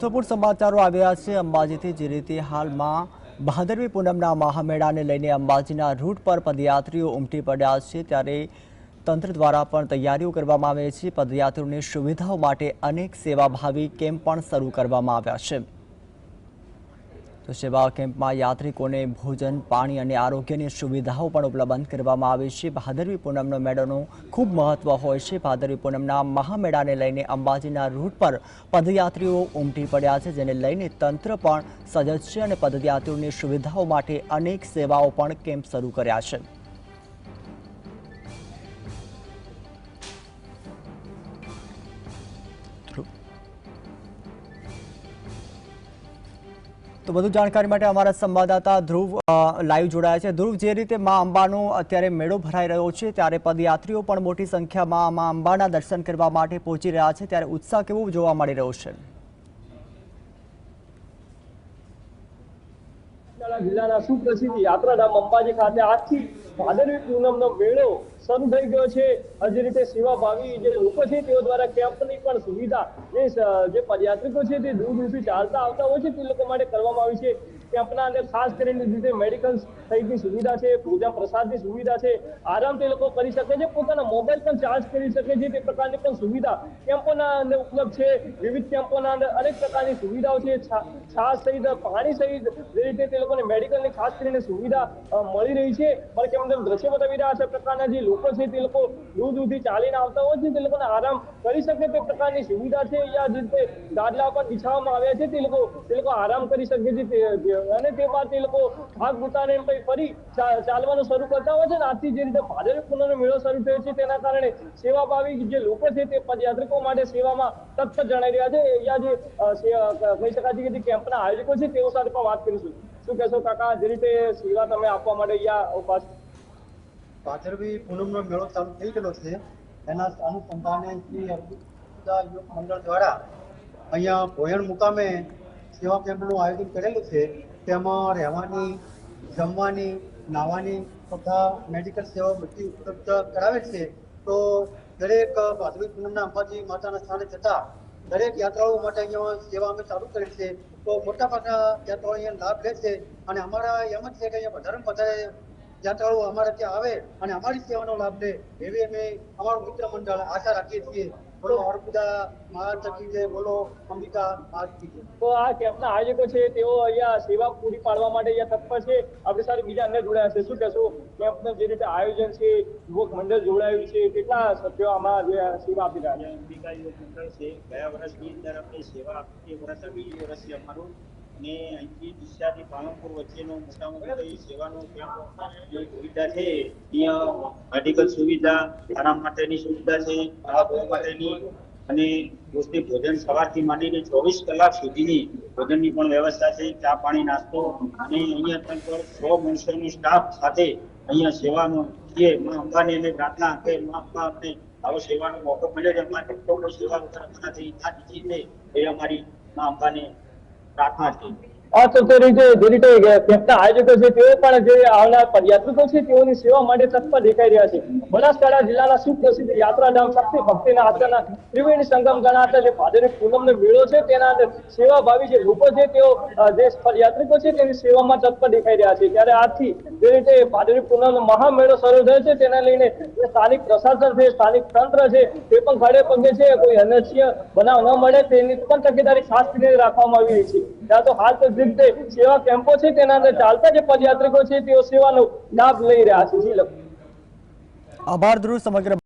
Support સમાચારો આવ્યા છે અંબાજીથી જે રીતે હાલમાં ભાદરવી પૂનમના મહામેળાને લઈને અંબાજીના રૂટ પર પદયાત્રીઓ ઉમટી પડ્યા છે ત્યારે તંત્ર દ્વારા પણ તૈયારીઓ કરવામાં આવી છે। પદયાત્રીઓની સુવિધાઓ માટે અનેક સેવાભાવી કેમ્પ પણ શરૂ કરવામાં આવ્યા છે। તો સેવા કેમ્પમાં યાત્રિકોને ભોજન પાણી અને આરોગ્યની સુવિધાઓ પણ ઉપલબ્ધ કરવામાં આવી છે। ભાદરવી પૂનમનો મેળાનું ખૂબ મહત્વ હોય છે। ભાદરવી પૂનમના મહામેળાને લઈને અંબાજીના રૂટ પર પદયાત્રીઓ ઉમટી પડ્યા છે, જેને લઈને તંત્ર પણ સજ્જ છે અને પદયાત્રીઓની સુવિધાઓ માટે અનેક સેવાઓ પણ કેમ્પ શરૂ કર્યા છે। તો વધુ જાણકારી માટે અમારા સંવાદદાતા ધ્રુવ લાઈવ જોડાયા છે। ધ્રુવ, જે રીતે મા અંબાનો અત્યારે મેળો ભરાઈ રહ્યો છે ત્યારે પદયાત્રીઓ પણ મોટી સંખ્યામાં મા અંબાના દર્શન કરવા માટે પહોંચી રહ્યા છે, ત્યારે ઉત્સાહ કેવો જોવા મળી રહ્યો છે? જિલ્લાના સુપ્રસિદ્ધ યાત્રાધામ અંબાજી ખાતે આજથી ભાદરવી પૂનમનો મેળો શરૂ થઈ ગયો છે। જે રીતે સેવાભાવી જે લોકો છે તેઓ દ્વારા કેમ્પની પણ સુવિધા જે પદયાત્રિકો છે તે દૂર દૂરથી ચાલતા આવતા હોય છે તે લોકો માટે કરવામાં આવી છે। કેમ્પના અંદર ખાસ કરીને રીતે મેડિકલ સહિતની સુવિધા છે, પૂજા પ્રસાદની સુવિધા છે, આરામ તે લોકો કરી શકે છે, પોતાના મોબાઈલ પણ ચાર્જ કરી શકે છે તે પ્રકારની પણ સુવિધા કેમ્પોના અંદર ઉપલબ્ધ છે। વિવિધ કેમ્પોના અંદર અનેક પ્રકારની સુવિધાઓ છે, છાસ સહિત પાણી સહિત જે રીતે તે લોકોને મેડિકલની ખાસ કરીને સુવિધા મળી રહી છે। પણ કેમ દ્રશ્ય બતાવી રહ્યા છે પ્રકારના જે લોકો છે તે લોકો દૂર દૂરથી ચાલીને આવતા હોય છે તે લોકોને આરામ કરી શકે તે પ્રકારની સુવિધા છે। અહીંયા જે રીતે ગાદલા પર બિછાવવામાં આવ્યા છે તે લોકો આરામ કરી શકે છે અને તે બાદ તે લોકો ભાગ ઉતારે ફરી ચાલવાનું શરૂ કરતા હોય છે। આજથી જે રીતે ભાદરવી પૂનમનો મેળો શરૂ થયો છે તેના કારણે સેવાભાવી જે લોકો છે તે પદયાત્રિકો માટે સેવામાં તત્પર જણાઈ રહ્યા છે। અહીંયા જે કહી શકાય છે કે જે કેમ્પના આયોજકો છે તેઓ સાથે પણ વાત કરીશું। શું કહેશો કાકા, જે રીતે સેવા તમે આપવા માટે અહીંયા ઉપસ્થિત? ભાદરવી પૂનમનો મેળો ચાલુ થઈ ગયેલો છે, એના અનુસંધાને શ્રી અર્બુદા યુવક મંડળ દ્વારા અહીંયા ભોયણ મુકામે સેવા કેમ્પનું આયોજન કરેલું છે। તેમાં રહેવાની, જમવાની, નાહવાની તથા મેડિકલ સેવા બધી ઉપલબ્ધ કરાવે છે। તો દરેક ભાદરવી પૂનમના અંબાજી માતાના સ્થાને જતા દરેક યાત્રાળુઓ માટે અહીંયા સેવા અમે ચાલુ કરી છે। તો મોટાભાગના યાત્રાળુઓ અહીંયા લાભ લે છે અને અમારા એમ જ છે કે અહીંયા વધારે વધારે યાત્રાળુઓ અમારે ત્યાં આવે અને અમારી સેવાનો લાભ લે એવી અમે અમારું મિત્ર મંડળ આશા રાખીએ છીએ। બોલો અર્બુદા મહાશક્તિ જય, બોલો અંબિકા મહાશક્તિ જય। તો આ કેમ્પના આયોજકો છે તેઓ અહીંયા સેવા પૂરી પાડવા માટે અહીંયા તત્પર છે। આપણી સાથે બીજા અન્ય જોડાયા છે। શું કહેશો, કેમ્પનું જે રીતે આયોજન છે, યુવક મંડળ જોડાયું છે, કેટલા સભ્યો આમાં જે સેવા આપી રહ્યા છે? અંબિકા યુવક મંડળ છે, ગયા વર્ષની અંદર આપણે સેવા આપી, વર્ષ બીજું વર્ષ છે અમારું, અને અહીંથી ડીસાથી પાલનપુર વચ્ચેનો મોટામાં સેવાનો કેમ્પ સુવિધા છે। અહીંયા મેડિકલ સુવિધા, આરામ માટેની સુવિધા છે, ખાવા માટેની અને પૌષ્ટિક ભોજન સવારથી માંડીને 24 કલાક સુધીની ભોજનની પણ વ્યવસ્થા છે, ચા પાણી નાસ્તો, અને અહીંયા તંત્ર 100 માણસોનો સ્ટાફ સાથે અહીંયા સેવાનો છીએ। માં અંબાની અને પ્રાર્થના કે માં અંબા અમને આવો સેવાનો મોકો મળ્યો છે, અમારી કોઈ સેવા કરવાથી ના દીધી છે એ અમારી માં અંબાની પ્રાર્થના છે। આ તો જે રીતે કેમ્પના આયોજકો છે તેઓ પણ જે આવનાર પદયાત્રિકો છે તેઓની સેવા માટે તત્પર દેખાઈ રહ્યા છે। બનાસકાંઠા જિલ્લાના સુપ્રસિદ્ધ યાત્રાધામ શક્તિ ભક્તિના આસ્થાના ત્રિવેણી સંગમ ગણાતા જે ભાદરવી પૂનમનો મેળો છે તેના અંદર સેવાભાવી જે લોકો છે તેઓ જે પદયાત્રિકો છે તેની સેવામાં તત્પર દેખાઈ રહ્યા છે। ત્યારે આજથી જે રીતે ભાદરવી પૂનમનો મહામેળો શરૂ થયો છે તેને લઈને જે સ્થાનિક પ્રશાસન છે, સ્થાનિક તંત્ર છે તે પણ ખડે પગે છે। કોઈ અનૈચ્છિક બનાવ ન મળે તેની પણ તકેદારી ખાસ કરીને રાખવામાં આવી રહી છે। ત્યાં તો હાલ તો રીતે સેવા કેમ્પો છે તેના અંદર ચાલતા જે પદયાત્રિકો છે તેઓ સેવાનો લાભ લઈ રહ્યા છે। જી, આભાર ધ્રુવ, સમગ્ર